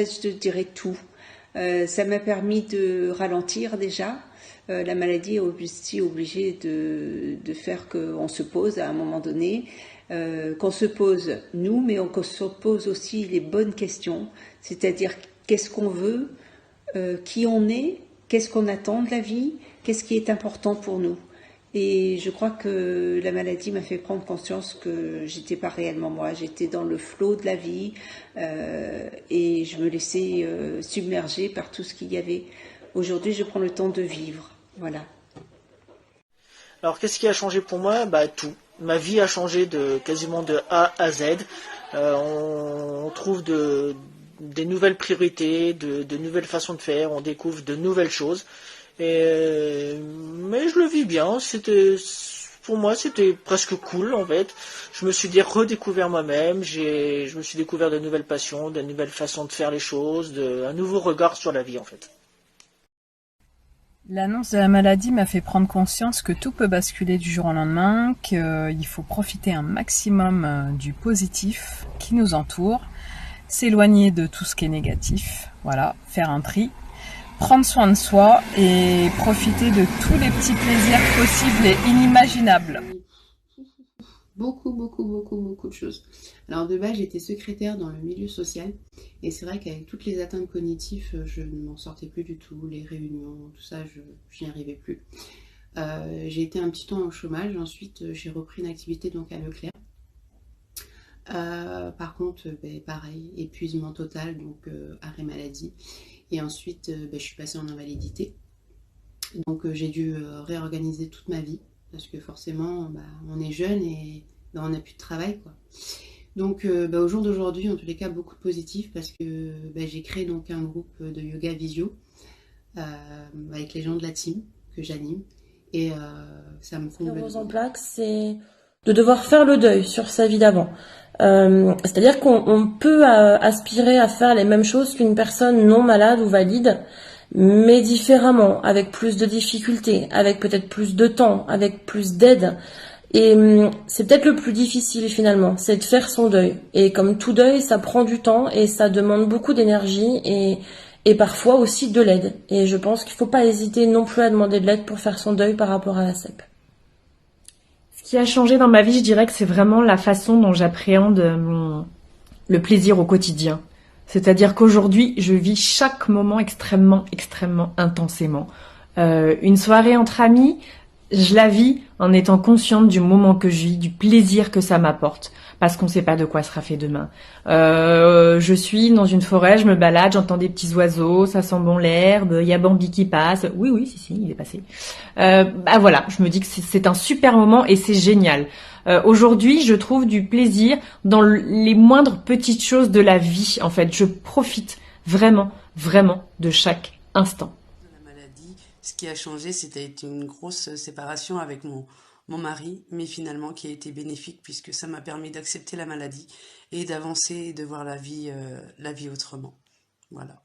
fait, je te dirais tout. Ça m'a permis de ralentir déjà. La maladie est aussi obligée de faire qu'on se pose à un moment donné, qu'on se pose nous, mais qu'on se pose aussi les bonnes questions, c'est-à-dire qu'est-ce qu'on veut, qui on est, qu'est-ce qu'on attend de la vie, qu'est-ce qui est important pour nous. Et je crois que la maladie m'a fait prendre conscience que j'étais pas réellement moi, j'étais dans le flot de la vie et je me laissais submerger par tout ce qu'il y avait. Aujourd'hui, je prends le temps de vivre, voilà. Alors qu'est-ce qui a changé pour moi? Tout. Ma vie a changé quasiment de A à Z. On trouve des nouvelles priorités, de nouvelles façons de faire, on découvre de nouvelles choses. Mais je le vis bien. Pour moi, c'était presque cool en fait. Je me suis redécouvert moi-même. Je me suis découvert de nouvelles passions, de nouvelles façons de faire les choses, un nouveau regard sur la vie en fait. L'annonce de la maladie m'a fait prendre conscience que tout peut basculer du jour au lendemain, qu'il faut profiter un maximum du positif qui nous entoure, s'éloigner de tout ce qui est négatif, voilà, faire un tri, prendre soin de soi et profiter de tous les petits plaisirs possibles et inimaginables. Beaucoup de choses. Alors de base, j'étais secrétaire dans le milieu social et c'est vrai qu'avec toutes les atteintes cognitives, je ne m'en sortais plus du tout. Les réunions, tout ça, je n'y arrivais plus. J'ai été un petit temps au chômage, ensuite j'ai repris une activité donc à Leclerc. Par contre, pareil, épuisement total, donc arrêt maladie. Et ensuite, je suis passée en invalidité. Donc j'ai dû réorganiser toute ma vie. Parce que forcément, on est jeune et on n'a plus de travail, quoi. Donc au jour d'aujourd'hui, en tous les cas, beaucoup de positifs parce que j'ai créé donc un groupe de yoga visio avec les gens de la team que j'anime et ça me comble. Sclérose en plaques, c'est de devoir faire le deuil sur sa vie d'avant. C'est-à-dire qu'on peut aspirer à faire les mêmes choses qu'une personne non malade ou valide, mais différemment, avec plus de difficultés, avec peut-être plus de temps, avec plus d'aide. Et c'est peut-être le plus difficile finalement, c'est de faire son deuil. Et comme tout deuil, ça prend du temps et ça demande beaucoup d'énergie et parfois aussi de l'aide. Et je pense qu'il ne faut pas hésiter non plus à demander de l'aide pour faire son deuil par rapport à la CEP. Ce qui a changé dans ma vie, je dirais que c'est vraiment la façon dont j'appréhende le plaisir au quotidien. C'est-à-dire qu'aujourd'hui, je vis chaque moment extrêmement intensément. Une soirée entre amis, je la vis en étant consciente du moment que je vis, du plaisir que ça m'apporte, parce qu'on ne sait pas de quoi sera fait demain. Je suis dans une forêt, je me balade, j'entends des petits oiseaux, ça sent bon l'herbe, il y a Bambi qui passe. Oui, si, il est passé. Voilà, je me dis que c'est un super moment et c'est génial. Aujourd'hui, je trouve du plaisir dans les moindres petites choses de la vie. En fait, je profite vraiment de chaque instant. La maladie, ce qui a changé, c'était une grosse séparation avec mon mari, mais finalement qui a été bénéfique puisque ça m'a permis d'accepter la maladie et d'avancer et de voir la vie autrement. Voilà.